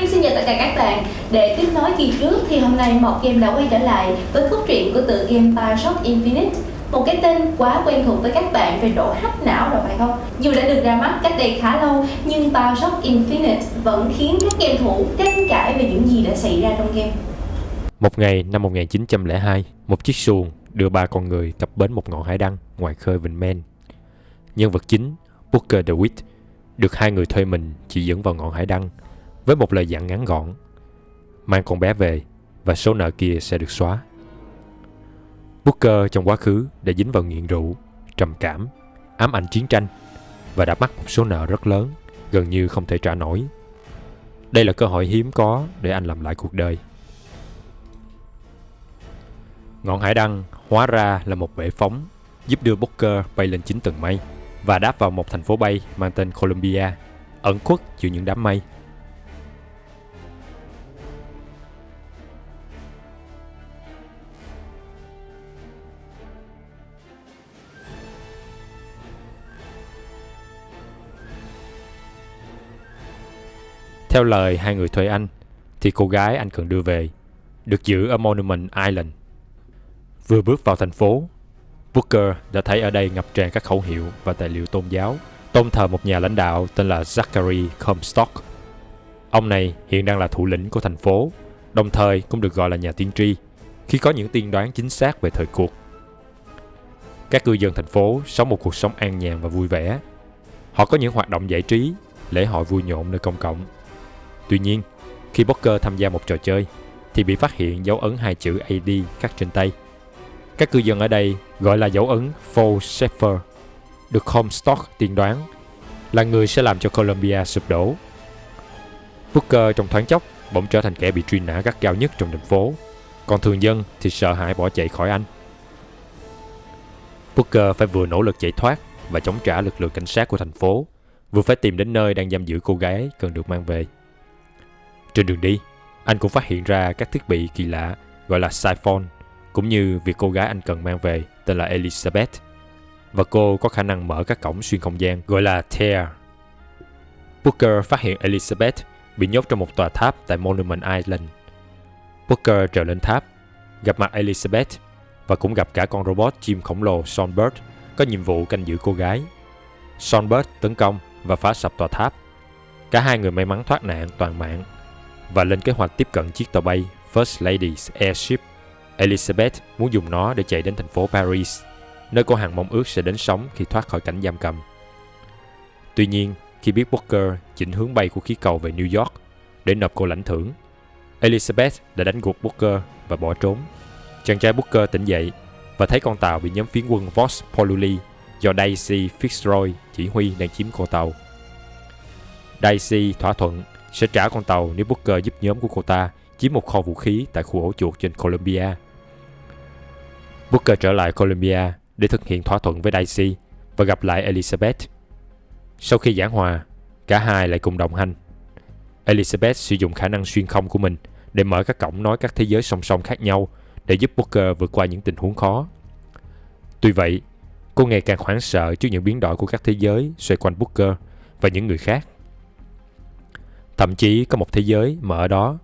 xin chào tất cả các bạn. Để tiếp nối kỳ trước thì hôm nay một game đã quay trở lại với cốt truyện của tựa game BioShock Infinite. Một cái tên quá quen thuộc với các bạn về độ hack não rồi phải không? Dù đã được ra mắt cách đây khá lâu nhưng BioShock Infinite vẫn khiến các game thủ tranh cãi về những gì đã xảy ra trong game. Một ngày năm 1902, một chiếc xuồng đưa 3 con người cập bến một ngọn hải đăng ngoài khơi vịnh Maine. Nhân vật chính, Booker DeWitt, được 2 người thuê mình chỉ dẫn vào ngọn hải đăng với một lời dặn ngắn gọn: mang con bé về và số nợ kia sẽ được xóa. Booker trong quá khứ đã dính vào nghiện rượu, trầm cảm, ám ảnh chiến tranh và đã mắc một số nợ rất lớn, gần như không thể trả nổi. Đây là cơ hội hiếm có để anh làm lại cuộc đời. Ngọn hải đăng hóa ra là một bệ phóng giúp đưa Booker bay lên 9 tầng mây và đáp vào một thành phố bay mang tên Columbia, ẩn khuất giữa những đám mây. Theo lời 2 người thuê anh, thì cô gái anh cần đưa về được giữ ở Monument Island. Vừa bước vào thành phố, Booker đã thấy ở đây ngập tràn các khẩu hiệu và tài liệu tôn giáo, tôn thờ một nhà lãnh đạo tên là Zachary Comstock. Ông này hiện đang là thủ lĩnh của thành phố, đồng thời cũng được gọi là nhà tiên tri, khi có những tiên đoán chính xác về thời cuộc. Các cư dân thành phố sống một cuộc sống an nhàn và vui vẻ. Họ có những hoạt động giải trí, lễ hội vui nhộn nơi công cộng. Tuy nhiên, khi Booker tham gia một trò chơi, thì bị phát hiện dấu ấn 2 chữ AD khắc trên tay. Các cư dân ở đây gọi là dấu ấn Fall Shepherd, được Comstock tiên đoán là người sẽ làm cho Columbia sụp đổ. Booker trong thoáng chốc bỗng trở thành kẻ bị truy nã gắt gao nhất trong thành phố, còn thường dân thì sợ hãi bỏ chạy khỏi anh. Booker phải vừa nỗ lực chạy thoát và chống trả lực lượng cảnh sát của thành phố, vừa phải tìm đến nơi đang giam giữ cô gái cần được mang về. Trên đường đi, anh cũng phát hiện ra các thiết bị kỳ lạ gọi là siphon, cũng như việc cô gái anh cần mang về tên là Elizabeth, và cô có khả năng mở các cổng xuyên không gian gọi là tear. Booker phát hiện Elizabeth bị nhốt trong một tòa tháp tại Monument Island. Booker trèo lên tháp, gặp mặt Elizabeth và cũng gặp cả con robot chim khổng lồ Songbird có nhiệm vụ canh giữ cô gái. Songbird tấn công và phá sập tòa tháp. Cả 2 người may mắn thoát nạn toàn mạng và lên kế hoạch tiếp cận chiếc tàu bay First Lady's Airship. Elizabeth muốn dùng nó để chạy đến thành phố Paris, nơi cô hằng mong ước sẽ đến sống khi thoát khỏi cảnh giam cầm. Tuy nhiên, khi biết Booker chỉnh hướng bay của khí cầu về New York để nộp cô lãnh thưởng, Elizabeth đã đánh gục Booker và bỏ trốn. Chàng trai Booker tỉnh dậy và thấy con tàu bị nhóm phiến quân Vox Populi do Daisy Fitzroy chỉ huy đang chiếm cô tàu. Daisy thỏa thuận sẽ trả con tàu nếu Booker giúp nhóm của cô ta chiếm một kho vũ khí tại khu ổ chuột trên Columbia. Booker trở lại Columbia để thực hiện thỏa thuận với Daisy và gặp lại Elizabeth. Sau khi giảng hòa, cả hai lại cùng đồng hành. Elizabeth sử dụng khả năng xuyên không của mình để mở các cổng nối các thế giới song song khác nhau để giúp Booker vượt qua những tình huống khó. Tuy vậy, cô ngày càng hoảng sợ trước những biến đổi của các thế giới xoay quanh Booker và những người khác. Thậm chí có một thế giới mà ở đó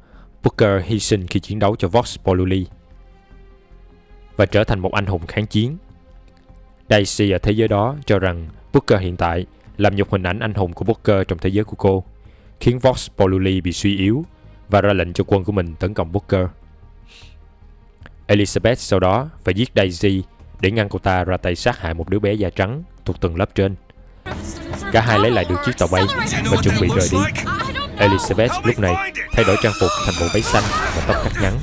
Booker hy sinh khi chiến đấu cho Vox Populi và trở thành một anh hùng kháng chiến. Daisy ở thế giới đó cho rằng Booker hiện tại làm nhục hình ảnh anh hùng của Booker trong thế giới của cô, khiến Vox Populi bị suy yếu và ra lệnh cho quân của mình tấn công Booker. Elizabeth sau đó phải giết Daisy để ngăn cô ta ra tay sát hại một đứa bé da trắng thuộc tầng lớp trên. Cả hai lấy lại được chiếc tàu bay và chuẩn bị rời đi. Elizabeth lúc này thay đổi trang phục thành bộ váy xanh và tóc cắt ngắn.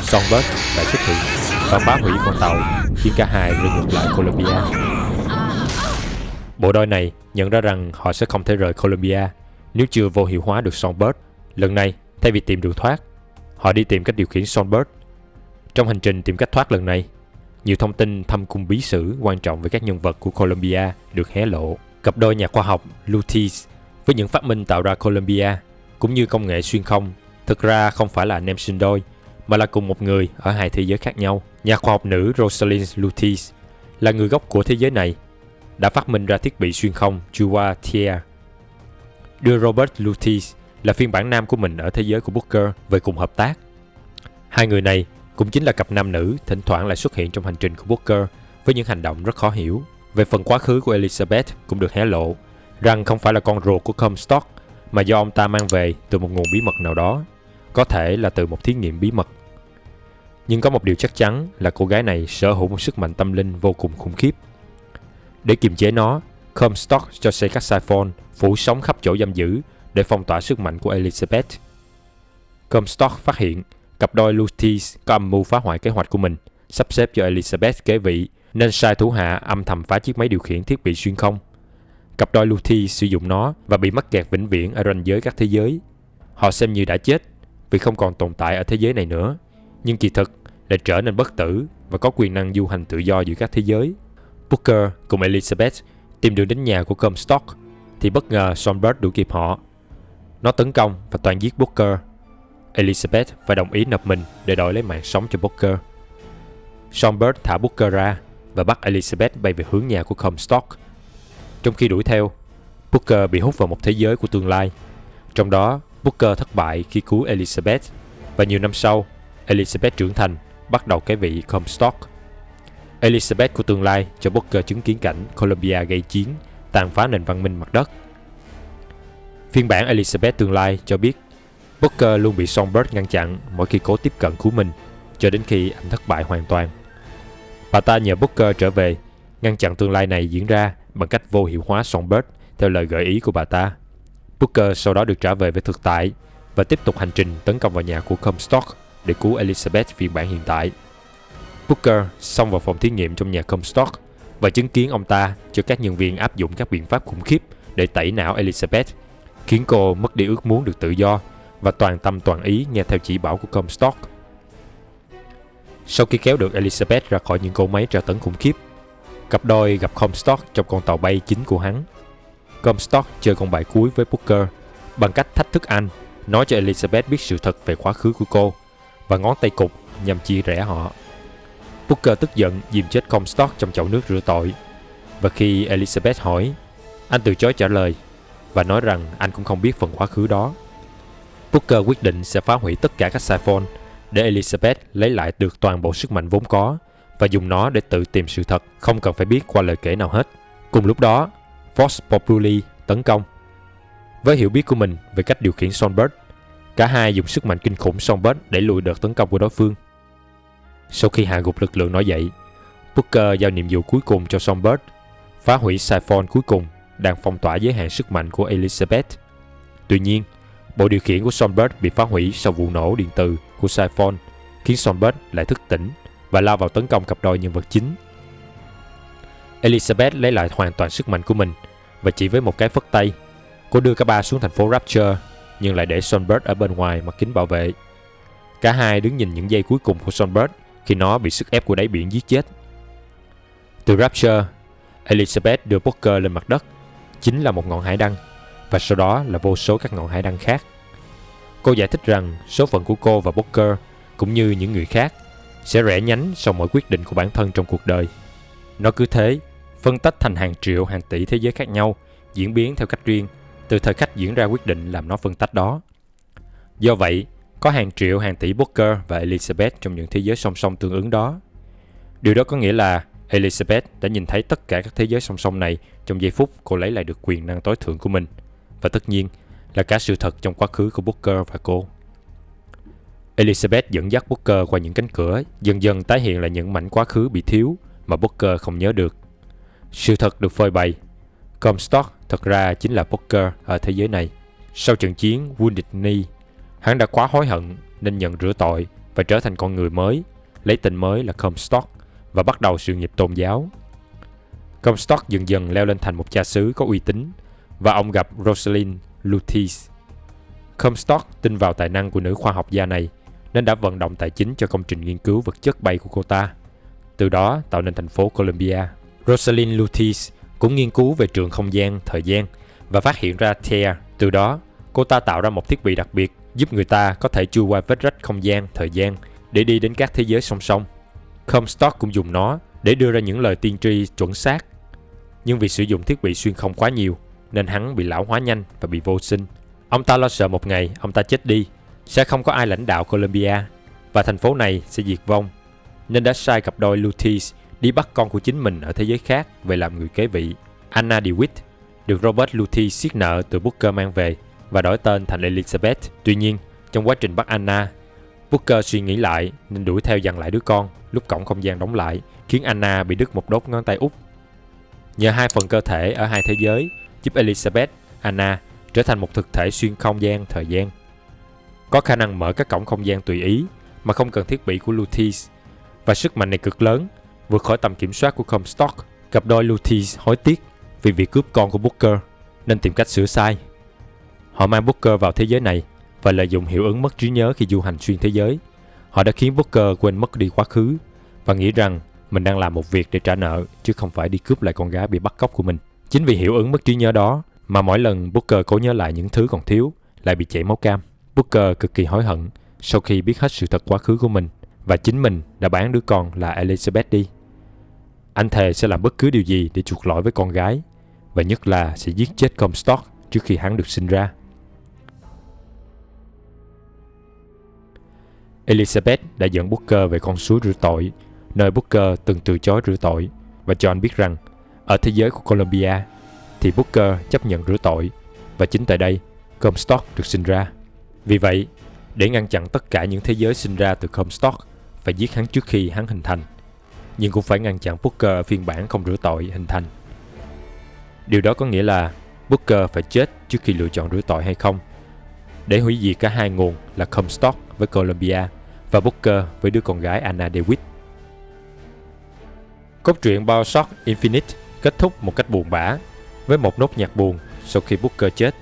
Songbird đã xuất hiện và phá hủy con tàu, khiến cả hai rơi ngược lại Columbia. Bộ đôi này nhận ra rằng họ sẽ không thể rời Columbia nếu chưa vô hiệu hóa được Songbird. Lần này, thay vì tìm đường thoát, họ đi tìm cách điều khiển Songbird. Trong hành trình tìm cách thoát lần này, nhiều thông tin thâm cung bí sử quan trọng về các nhân vật của Columbia được hé lộ. Cặp đôi nhà khoa học Lutis với những phát minh tạo ra Columbia cũng như công nghệ xuyên không thực ra không phải là anh em sinh đôi, mà là cùng một người ở 2 thế giới khác nhau. Nhà khoa học nữ Rosalind Lutis là người gốc của thế giới này, đã phát minh ra thiết bị xuyên không Jua Tier, đưa Robert Lutis là phiên bản nam của mình ở thế giới của Booker về cùng hợp tác. Hai người này cũng chính là cặp nam nữ thỉnh thoảng lại xuất hiện trong hành trình của Booker với những hành động rất khó hiểu. Về phần quá khứ của Elizabeth cũng được hé lộ rằng không phải là con ruột của Comstock mà do ông ta mang về từ một nguồn bí mật nào đó, có thể là từ một thí nghiệm bí mật. Nhưng có một điều chắc chắn là cô gái này sở hữu một sức mạnh tâm linh vô cùng khủng khiếp. Để kiềm chế nó, Comstock cho xây các siphon phủ sóng khắp chỗ giam giữ để phong tỏa sức mạnh của Elizabeth. Comstock phát hiện cặp đôi Luteis có âm mưu phá hoại kế hoạch của mình, sắp xếp cho Elizabeth kế vị, nên sai thủ hạ âm thầm phá chiếc máy điều khiển thiết bị xuyên không. Cặp đôi Luteis sử dụng nó và bị mắc kẹt vĩnh viễn ở ranh giới các thế giới. Họ xem như đã chết vì không còn tồn tại ở thế giới này nữa, nhưng kỳ thực lại trở nên bất tử và có quyền năng du hành tự do giữa các thế giới. Booker cùng Elizabeth tìm đường đến nhà của Comstock thì bất ngờ Songbird đuổi kịp họ. Nó tấn công và toàn giết Booker. Elizabeth phải đồng ý nộp mình để đổi lấy mạng sống cho Booker. Songbird thả Booker ra và bắt Elizabeth bay về hướng nhà của Comstock. Trong khi đuổi theo, Booker bị hút vào một thế giới của tương lai. Trong đó, Booker thất bại khi cứu Elizabeth, và nhiều năm sau, Elizabeth trưởng thành, bắt đầu kế vị Comstock. Elizabeth của tương lai cho Booker chứng kiến cảnh Columbia gây chiến, tàn phá nền văn minh mặt đất. Phiên bản Elizabeth tương lai cho biết Booker luôn bị Songbird ngăn chặn mỗi khi cố tiếp cận cứu mình, cho đến khi anh thất bại hoàn toàn. Bà ta nhờ Booker trở về, ngăn chặn tương lai này diễn ra bằng cách vô hiệu hóa Songbird theo lời gợi ý của bà ta. Booker sau đó được trả về với thực tại và tiếp tục hành trình tấn công vào nhà của Comstock để cứu Elizabeth phiên bản hiện tại. Booker xông vào phòng thí nghiệm trong nhà Comstock và chứng kiến ông ta cho các nhân viên áp dụng các biện pháp khủng khiếp để tẩy não Elizabeth, khiến cô mất đi ước muốn được tự do và toàn tâm toàn ý nghe theo chỉ bảo của Comstock. Sau khi kéo được Elizabeth ra khỏi những cỗ máy tra tấn khủng khiếp, cặp đôi gặp Comstock trong con tàu bay chính của hắn. Comstock chơi con bài cuối với Booker bằng cách thách thức anh, nói cho Elizabeth biết sự thật về quá khứ của cô và ngón tay cụt nhằm chia rẽ họ. Booker tức giận dìm chết Comstock trong chậu nước rửa tội, và khi Elizabeth hỏi, anh từ chối trả lời và nói rằng anh cũng không biết phần quá khứ đó. Booker quyết định sẽ phá hủy tất cả các siphon để Elizabeth lấy lại được toàn bộ sức mạnh vốn có và dùng nó để tự tìm sự thật, không cần phải biết qua lời kể nào hết. Cùng lúc đó, Vox Populi tấn công. Với hiểu biết của mình về cách điều khiển Songbird, cả hai dùng sức mạnh kinh khủng Songbird đẩy lùi đợt tấn công của đối phương. Sau khi hạ gục lực lượng nổi dậy, Booker giao nhiệm vụ cuối cùng cho Songbird, phá hủy siphon cuối cùng đang phong tỏa giới hạn sức mạnh của Elizabeth. Tuy nhiên, bộ điều khiển của Songbird bị phá hủy sau vụ nổ điện từ của siphon, khiến Songbird lại thức tỉnh và lao vào tấn công cặp đôi nhân vật chính. Elizabeth lấy lại hoàn toàn sức mạnh của mình và chỉ với một cái phất tay, cô đưa cả ba xuống thành phố Rapture, nhưng lại để Songbird ở bên ngoài mặt kính bảo vệ. Cả hai đứng nhìn những giây cuối cùng của Songbird khi nó bị sức ép của đáy biển giết chết. Từ Rapture, Elizabeth đưa Booker lên mặt đất, chính là một ngọn hải đăng, và sau đó là vô số các ngọn hải đăng khác. Cô giải thích rằng số phận của cô và Booker, cũng như những người khác, sẽ rẽ nhánh sau mỗi quyết định của bản thân trong cuộc đời. Nó cứ thế, phân tách thành hàng triệu hàng tỷ thế giới khác nhau, diễn biến theo cách riêng, từ thời khắc diễn ra quyết định làm nó phân tách đó. Do vậy, có hàng triệu hàng tỷ Booker và Elizabeth trong những thế giới song song tương ứng đó. Điều đó có nghĩa là Elizabeth đã nhìn thấy tất cả các thế giới song song này trong giây phút cô lấy lại được quyền năng tối thượng của mình, và tất nhiên là cả sự thật trong quá khứ của Booker và cô. Elizabeth dẫn dắt Booker qua những cánh cửa, dần dần tái hiện lại những mảnh quá khứ bị thiếu mà Booker không nhớ được. Sự thật được phơi bày. Comstock thật ra chính là Booker ở thế giới này. Sau trận chiến Wounded Knee, hắn đã quá hối hận nên nhận rửa tội và trở thành con người mới, lấy tên mới là Comstock và bắt đầu sự nghiệp tôn giáo. Comstock dần dần leo lên thành một cha xứ có uy tín và ông gặp Rosalind Luteis. Comstock tin vào tài năng của nữ khoa học gia này nên đã vận động tài chính cho công trình nghiên cứu vật chất bay của cô ta, từ đó tạo nên thành phố Columbia. Rosalind Luteis cũng nghiên cứu về trường không gian, thời gian và phát hiện ra tear. Từ đó, cô ta tạo ra một thiết bị đặc biệt giúp người ta có thể chui qua vết rách không gian, thời gian để đi đến các thế giới song song. Comstock cũng dùng nó để đưa ra những lời tiên tri chuẩn xác. Nhưng vì sử dụng thiết bị xuyên không quá nhiều nên hắn bị lão hóa nhanh và bị vô sinh. Ông ta lo sợ một ngày ông ta chết đi, sẽ không có ai lãnh đạo Columbia, và thành phố này sẽ diệt vong, nên đã sai cặp đôi Luteus đi bắt con của chính mình ở thế giới khác về làm người kế vị. Anna DeWitt được Robert Luteus siết nợ từ Booker mang về và đổi tên thành Elizabeth. Tuy nhiên, trong quá trình bắt Anna, Booker suy nghĩ lại nên đuổi theo giằng lại đứa con lúc cổng không gian đóng lại, khiến Anna bị đứt một đốt ngón tay út. Nhờ hai phần cơ thể ở hai thế giới giúp Elizabeth, Anna trở thành một thực thể xuyên không gian thời gian, có khả năng mở các cổng không gian tùy ý mà không cần thiết bị của Luteus, và sức mạnh này cực lớn, vượt khỏi tầm kiểm soát của Comstock. Cặp đôi Luteus hối tiếc vì việc cướp con của Booker nên tìm cách sửa sai. Họ mang Booker vào thế giới này và lợi dụng hiệu ứng mất trí nhớ khi du hành xuyên thế giới. Họ đã khiến Booker quên mất đi quá khứ và nghĩ rằng mình đang làm một việc để trả nợ chứ không phải đi cướp lại con gái bị bắt cóc của mình. Chính vì hiệu ứng mất trí nhớ đó mà mỗi lần Booker cố nhớ lại những thứ còn thiếu lại bị chảy máu cam. Booker cực kỳ hối hận sau khi biết hết sự thật quá khứ của mình và chính mình đã bán đứa con là Elizabeth đi. Anh thề sẽ làm bất cứ điều gì để chuộc lỗi với con gái, và nhất là sẽ giết chết Comstock trước khi hắn được sinh ra. Elizabeth đã dẫn Booker về con suối rửa tội, nơi Booker từng từ chối rửa tội, và cho anh biết rằng ở thế giới của Columbia thì Booker chấp nhận rửa tội, và chính tại đây Comstock được sinh ra. Vì vậy, để ngăn chặn tất cả những thế giới sinh ra từ Comstock, phải giết hắn trước khi hắn hình thành, nhưng cũng phải ngăn chặn Booker ở phiên bản không rửa tội hình thành. Điều đó có nghĩa là Booker phải chết trước khi lựa chọn rửa tội hay không, để hủy diệt cả hai nguồn là Comstock với Columbia và Booker với đứa con gái Anna DeWitt. Cốt truyện BioShock Infinite kết thúc một cách buồn bã với một nốt nhạc buồn sau khi Booker chết.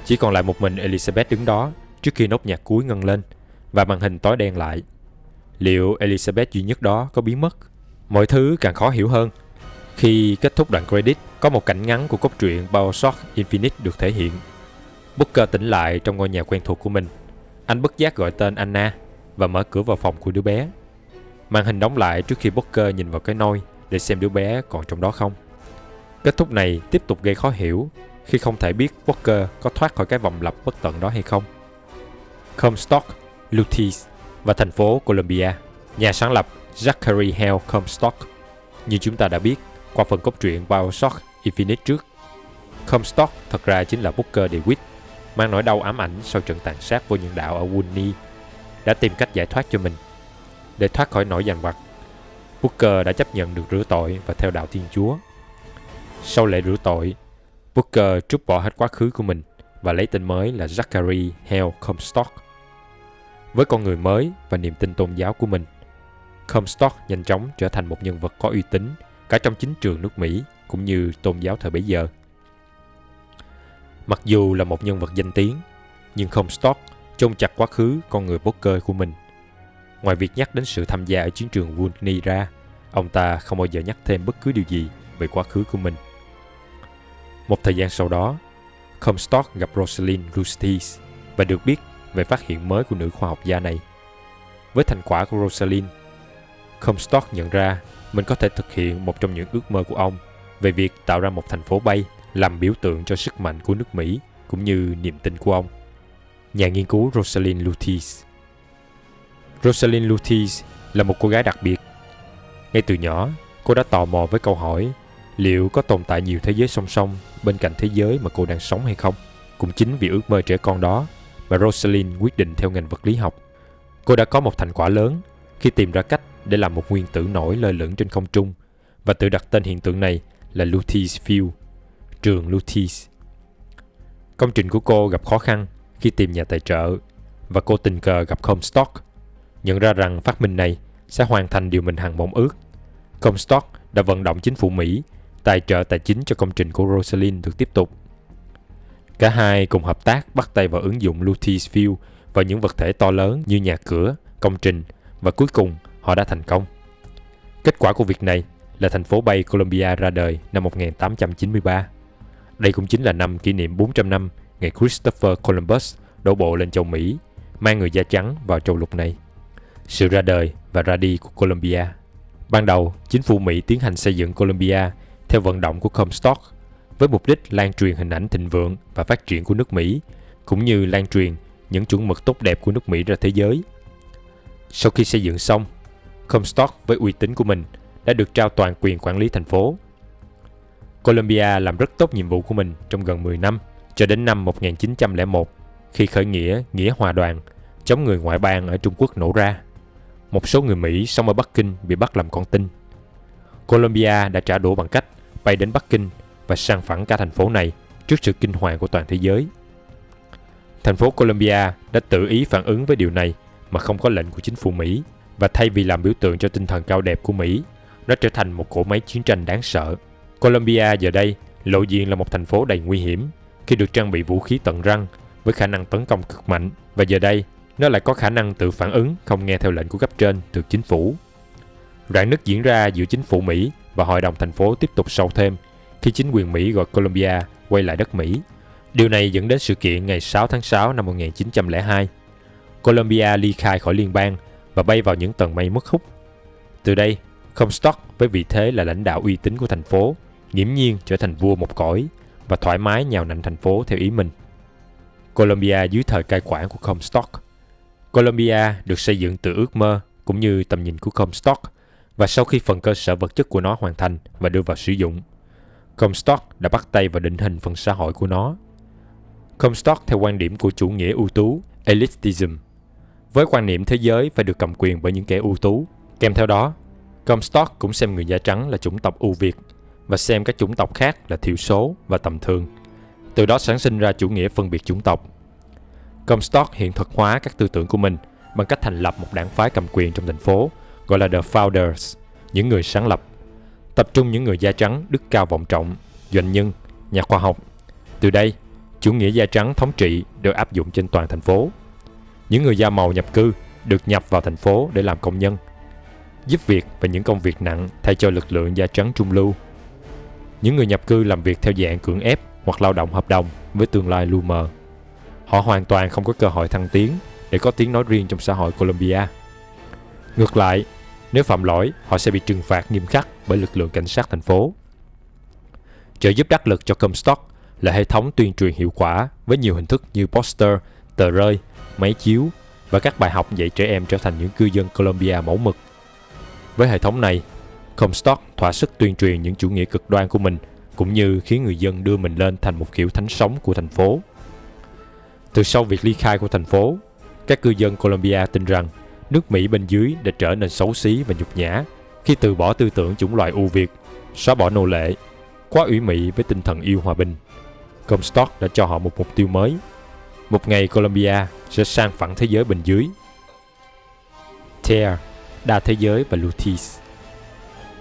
Chỉ còn lại một mình Elizabeth đứng đó trước khi nốt nhạc cuối ngân lên và màn hình tối đen lại. Liệu Elizabeth duy nhất đó có biến mất? Mọi thứ càng khó hiểu hơn khi kết thúc đoạn credit có một cảnh ngắn của cốt truyện BioShock Infinite được thể hiện. Booker tỉnh lại trong ngôi nhà quen thuộc của mình. Anh bất giác gọi tên Anna và mở cửa vào phòng của đứa bé. Màn hình đóng lại trước khi Booker nhìn vào cái nôi để xem đứa bé còn trong đó không. Kết thúc này tiếp tục gây khó hiểu khi không thể biết Booker có thoát khỏi cái vòng lặp bất tận đó hay không. Comstock, Luteus và thành phố Columbia. Nhà sáng lập Zachary Hale Comstock. Như chúng ta đã biết qua phần cốt truyện BioShock Infinite trước, Comstock thật ra chính là Booker DeWitt, mang nỗi đau ám ảnh sau trận tàn sát vô nhân đạo ở Woodney, đã tìm cách giải thoát cho mình. Để thoát khỏi nỗi dằn vặt, Booker đã chấp nhận được rửa tội và theo đạo Thiên Chúa. Sau lễ rửa tội, Booker trút bỏ hết quá khứ của mình và lấy tên mới là Zachary Hale Comstock. Với con người mới và niềm tin tôn giáo của mình, Comstock nhanh chóng trở thành một nhân vật có uy tín cả trong chính trường nước Mỹ cũng như tôn giáo thời bấy giờ. Mặc dù là một nhân vật danh tiếng, nhưng Comstock chôn chặt quá khứ con người Booker của mình. Ngoài việc nhắc đến sự tham gia ở chiến trường Woodney ra, ông ta không bao giờ nhắc thêm bất cứ điều gì về quá khứ của mình. Một thời gian sau đó, Comstock gặp Rosalind Luteus và được biết về phát hiện mới của nữ khoa học gia này. Với thành quả của Rosalind, Comstock nhận ra mình có thể thực hiện một trong những ước mơ của ông về việc tạo ra một thành phố bay làm biểu tượng cho sức mạnh của nước Mỹ cũng như niềm tin của ông. Nhà nghiên cứu Rosalind Luteus. Rosalind Luteus là một cô gái đặc biệt. Ngay từ nhỏ, cô đã tò mò với câu hỏi liệu có tồn tại nhiều thế giới song song bên cạnh thế giới mà cô đang sống hay không. Cũng chính vì ước mơ trẻ con đó mà Rosalind quyết định theo ngành vật lý học. Cô đã có một thành quả lớn khi tìm ra cách để làm một nguyên tử nổi lơ lửng trên không trung và tự đặt tên hiện tượng này là Luteus Field, trường Luteus. Công trình của cô gặp khó khăn khi tìm nhà tài trợ và cô tình cờ gặp Comstock, nhận ra rằng phát minh này sẽ hoàn thành điều mình hằng mong ước. Comstock đã vận động chính phủ Mỹ tài trợ tài chính cho công trình của Rosalind được tiếp tục. Cả hai cùng hợp tác bắt tay vào ứng dụng Luteus Field vào những vật thể to lớn như nhà cửa, công trình, và cuối cùng họ đã thành công. Kết quả của việc này là thành phố bay Columbia ra đời năm 1893. Đây cũng chính là năm kỷ niệm 400 năm ngày Christopher Columbus đổ bộ lên châu Mỹ, mang người da trắng vào châu lục này. Sự ra đời và ra đi của Columbia. Ban đầu, chính phủ Mỹ tiến hành xây dựng Columbia theo vận động của Comstock với mục đích lan truyền hình ảnh thịnh vượng và phát triển của nước Mỹ, cũng như lan truyền những chuẩn mực tốt đẹp của nước Mỹ ra thế giới. Sau khi xây dựng xong, Comstock với uy tín của mình đã được trao toàn quyền quản lý thành phố. Columbia làm rất tốt nhiệm vụ của mình trong gần 10 năm, cho đến năm 1901, khi khởi nghĩa Nghĩa Hòa Đoàn chống người ngoại bang ở Trung Quốc nổ ra. Một số người Mỹ sống ở Bắc Kinh bị bắt làm con tin. Columbia đã trả đũa bằng cách bay đến Bắc Kinh và san phẳng cả thành phố này trước sự kinh hoàng của toàn thế giới. Thành phố Columbia đã tự ý phản ứng với điều này mà không có lệnh của chính phủ Mỹ, và thay vì làm biểu tượng cho tinh thần cao đẹp của Mỹ, nó trở thành một cỗ máy chiến tranh đáng sợ. Columbia giờ đây lộ diện là một thành phố đầy nguy hiểm khi được trang bị vũ khí tận răng với khả năng tấn công cực mạnh, và giờ đây nó lại có khả năng tự phản ứng không nghe theo lệnh của cấp trên từ chính phủ. Rạn nứt diễn ra giữa chính phủ Mỹ và hội đồng thành phố tiếp tục sâu thêm khi chính quyền Mỹ gọi Columbia quay lại đất Mỹ. Điều này dẫn đến sự kiện ngày 6 tháng 6 năm 1902. Columbia ly khai khỏi liên bang và bay vào những tầng mây mất hút. Từ đây, Comstock với vị thế là lãnh đạo uy tín của thành phố nghiễm nhiên trở thành vua một cõi và thoải mái nhào nặn thành phố theo ý mình. Columbia dưới thời cai quản của Comstock. Columbia được xây dựng từ ước mơ cũng như tầm nhìn của Comstock, và sau khi phần cơ sở vật chất của nó hoàn thành và đưa vào sử dụng, Comstock đã bắt tay vào định hình phần xã hội của nó. Comstock theo quan điểm của chủ nghĩa ưu tú, elitism, với quan niệm thế giới phải được cầm quyền bởi những kẻ ưu tú. Kèm theo đó, Comstock cũng xem người da trắng là chủng tộc ưu việt và xem các chủng tộc khác là thiểu số và tầm thường. Từ đó sản sinh ra chủ nghĩa phân biệt chủng tộc. Comstock hiện thực hóa các tư tưởng của mình bằng cách thành lập một đảng phái cầm quyền trong thành phố gọi là The Founders, những người sáng lập, tập trung những người da trắng đức cao vọng trọng, doanh nhân, nhà khoa học. Từ đây, chủ nghĩa da trắng thống trị được áp dụng trên toàn thành phố. Những người da màu nhập cư được nhập vào thành phố để làm công nhân, giúp việc và những công việc nặng thay cho lực lượng da trắng trung lưu. Những người nhập cư làm việc theo dạng cưỡng ép hoặc lao động hợp đồng với tương lai lu mờ. Họ hoàn toàn không có cơ hội thăng tiến để có tiếng nói riêng trong xã hội Columbia. Ngược lại, nếu phạm lỗi, họ sẽ bị trừng phạt nghiêm khắc bởi lực lượng cảnh sát thành phố. Trợ giúp đắc lực cho Comstock là hệ thống tuyên truyền hiệu quả với nhiều hình thức như poster, tờ rơi, máy chiếu và các bài học dạy trẻ em trở thành những cư dân Columbia mẫu mực. Với hệ thống này, Comstock thỏa sức tuyên truyền những chủ nghĩa cực đoan của mình, cũng như khiến người dân đưa mình lên thành một kiểu thánh sống của thành phố. Từ sau việc ly khai của thành phố, các cư dân Columbia tin rằng nước Mỹ bên dưới đã trở nên xấu xí và nhục nhã khi từ bỏ tư tưởng chủng loại ưu việt, xóa bỏ nô lệ, quá ủy mị với tinh thần yêu hòa bình. Comstock đã cho họ một mục tiêu mới. Một ngày Columbia sẽ san phẳng thế giới bên dưới. Tear, đa thế giới và Luteis.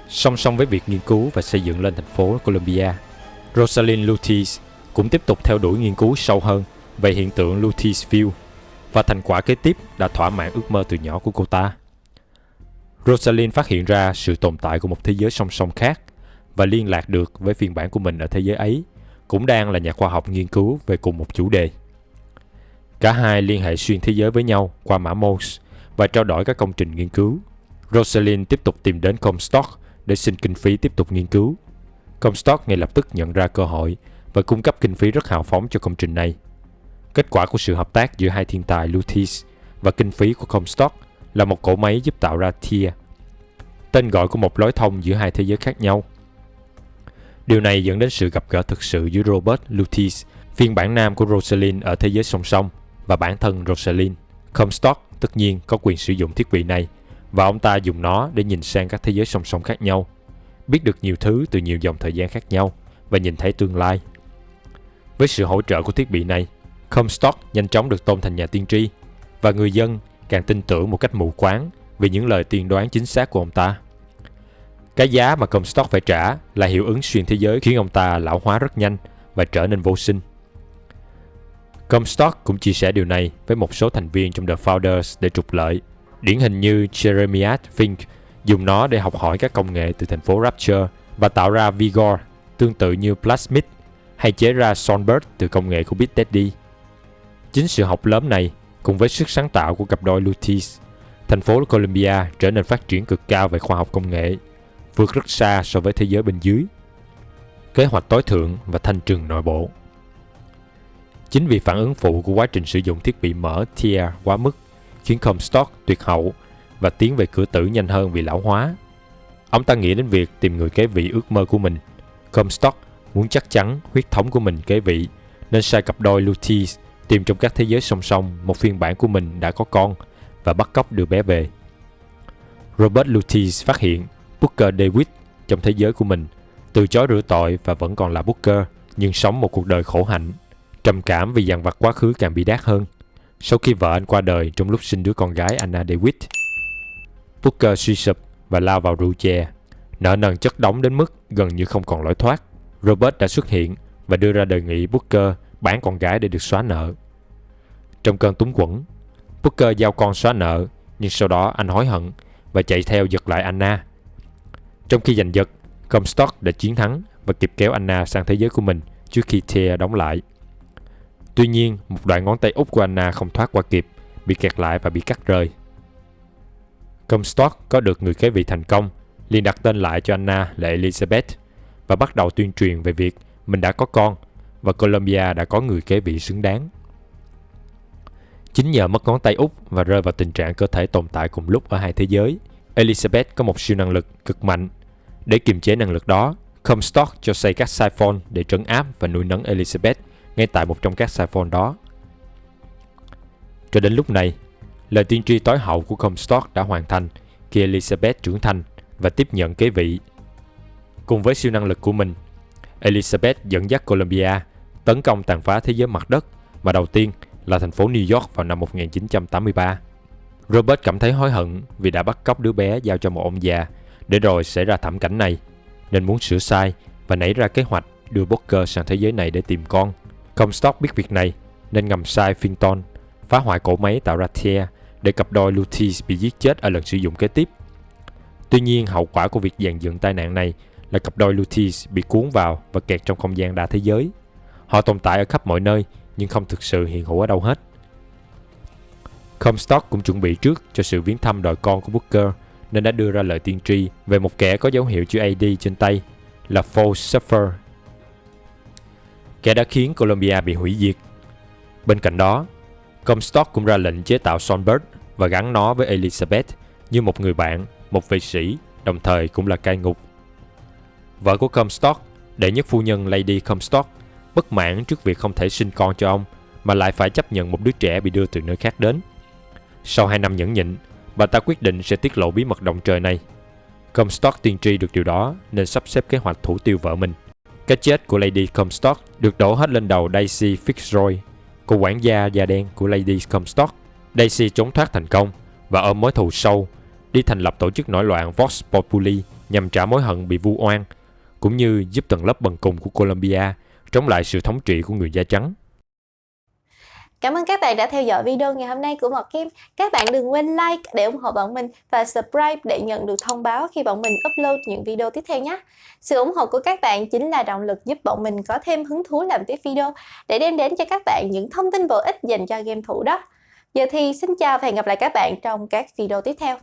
Song song với việc nghiên cứu và xây dựng lên thành phố Columbia, Rosalind Luteis cũng tiếp tục theo đuổi nghiên cứu sâu hơn về hiện tượng Luteisville, và thành quả kế tiếp đã thỏa mãn ước mơ từ nhỏ của cô ta. Rosalind phát hiện ra sự tồn tại của một thế giới song song khác và liên lạc được với phiên bản của mình ở thế giới ấy, cũng đang là nhà khoa học nghiên cứu về cùng một chủ đề. Cả hai liên hệ xuyên thế giới với nhau qua mã Morse và trao đổi các công trình nghiên cứu. Rosalind tiếp tục tìm đến Comstock để xin kinh phí tiếp tục nghiên cứu. Comstock ngay lập tức nhận ra cơ hội và cung cấp kinh phí rất hào phóng cho công trình này. Kết quả của sự hợp tác giữa hai thiên tài Luteis và kinh phí của Comstock là một cỗ máy giúp tạo ra Tear, tên gọi của một lối thông giữa hai thế giới khác nhau. Điều này dẫn đến sự gặp gỡ thực sự giữa Robert Luteis, phiên bản nam của Rosalind ở thế giới song song, và bản thân Rosalind. Comstock tất nhiên có quyền sử dụng thiết bị này, và ông ta dùng nó để nhìn sang các thế giới song song khác nhau, biết được nhiều thứ từ nhiều dòng thời gian khác nhau và nhìn thấy tương lai. Với sự hỗ trợ của thiết bị này, Comstock nhanh chóng được tôn thành nhà tiên tri, và người dân càng tin tưởng một cách mù quáng vì những lời tiên đoán chính xác của ông ta. Cái giá mà Comstock phải trả là hiệu ứng xuyên thế giới khiến ông ta lão hóa rất nhanh và trở nên vô sinh. Comstock cũng chia sẻ điều này với một số thành viên trong The Founders để trục lợi, điển hình như Jeremiah Fink dùng nó để học hỏi các công nghệ từ thành phố Rapture và tạo ra Vigor tương tự như Plasmid, hay chế ra Songbird từ công nghệ của Big Daddy. Chính sự học lớn này cùng với sức sáng tạo của cặp đôi Luteis, thành phố Columbia trở nên phát triển cực cao về khoa học công nghệ, vượt rất xa so với thế giới bên dưới. Kế hoạch tối thượng và thanh trừng nội bộ. Chính vì phản ứng phụ của quá trình sử dụng thiết bị mở Tia quá mức khiến Comstock tuyệt hậu và tiến về cửa tử nhanh hơn vì lão hóa. Ông ta nghĩ đến việc tìm người kế vị ước mơ của mình. Comstock muốn chắc chắn huyết thống của mình kế vị, nên sai cặp đôi Luteez tìm trong các thế giới song song một phiên bản của mình đã có con và bắt cóc đưa bé về. Robert Luteez phát hiện Booker DeWitt trong thế giới của mình, từ chối rửa tội và vẫn còn là Booker, nhưng sống một cuộc đời khổ hạnh, trầm cảm vì dằn vặt quá khứ càng bi đát hơn. Sau khi vợ anh qua đời trong lúc sinh đứa con gái Anna DeWitt, Booker suy sụp và lao vào rượu chè, nợ nần chất đống đến mức gần như không còn lối thoát. Robert đã xuất hiện và đưa ra đề nghị Booker bán con gái để được xóa nợ. Trong cơn túng quẫn, Booker giao con xóa nợ, nhưng sau đó anh hối hận và chạy theo giật lại Anna. Trong khi giành giật, Comstock đã chiến thắng và kịp kéo Anna sang thế giới của mình trước khi Tia đóng lại. Tuy nhiên, một đoạn ngón tay út của Anna không thoát qua kịp, bị kẹt lại và bị cắt rời. Comstock có được người kế vị thành công, liền đặt tên lại cho Anna là Elizabeth và bắt đầu tuyên truyền về việc mình đã có con và Columbia đã có người kế vị xứng đáng. Chính nhờ mất ngón tay út và rơi vào tình trạng cơ thể tồn tại cùng lúc ở hai thế giới, Elizabeth có một siêu năng lực cực mạnh. Để kiềm chế năng lực đó, Comstock cho xây các siphon để trấn áp và nuôi nấng Elizabeth ngay tại một trong các siphon đó. Cho đến lúc này, lời tiên tri tối hậu của Comstock đã hoàn thành khi Elizabeth trưởng thành và tiếp nhận kế vị. Cùng với siêu năng lực của mình, Elizabeth dẫn dắt Columbia tấn công tàn phá thế giới mặt đất, mà đầu tiên là thành phố New York vào năm 1983. Robert cảm thấy hối hận vì đã bắt cóc đứa bé giao cho một ông già, để rồi xảy ra thảm cảnh này, nên muốn sửa sai và nảy ra kế hoạch đưa Booker sang thế giới này để tìm con. Comstock biết việc này nên ngầm sai Phinton, phá hoại cỗ máy tạo ra Tia để cặp đôi Luteez bị giết chết ở lần sử dụng kế tiếp. Tuy nhiên, hậu quả của việc dàn dựng tai nạn này là cặp đôi Luteez bị cuốn vào và kẹt trong không gian đa thế giới. Họ tồn tại ở khắp mọi nơi nhưng không thực sự hiện hữu ở đâu hết. Comstock cũng chuẩn bị trước cho sự viếng thăm đòi con của Booker, nên đã đưa ra lời tiên tri về một kẻ có dấu hiệu chữ AD trên tay là False Suffer, kẻ đã khiến Columbia bị hủy diệt. Bên cạnh đó, Comstock cũng ra lệnh chế tạo Songbird và gắn nó với Elizabeth như một người bạn, một vệ sĩ, đồng thời cũng là cai ngục. Vợ của Comstock, đệ nhất phu nhân Lady Comstock, bất mãn trước việc không thể sinh con cho ông mà lại phải chấp nhận một đứa trẻ bị đưa từ nơi khác đến. Sau 2 năm nhẫn nhịn, bà ta quyết định sẽ tiết lộ bí mật động trời này. Comstock tiên tri được điều đó nên sắp xếp kế hoạch thủ tiêu vợ mình. Cái chết của Lady Comstock được đổ hết lên đầu Daisy Fitzroy, cô quản gia da đen của Lady Comstock. Daisy trốn thoát thành công và ôm mối thù sâu, đi thành lập tổ chức nổi loạn Vox Populi nhằm trả mối hận bị vu oan, cũng như giúp tầng lớp bần cùng của Columbia chống lại sự thống trị của người da trắng. Cảm ơn các bạn đã theo dõi video ngày hôm nay của Mọt Game. Các bạn đừng quên like để ủng hộ bọn mình và subscribe để nhận được thông báo khi bọn mình upload những video tiếp theo nhé. Sự ủng hộ của các bạn chính là động lực giúp bọn mình có thêm hứng thú làm tiếp video để đem đến cho các bạn những thông tin bổ ích dành cho game thủ đó. Giờ thì xin chào và hẹn gặp lại các bạn trong các video tiếp theo.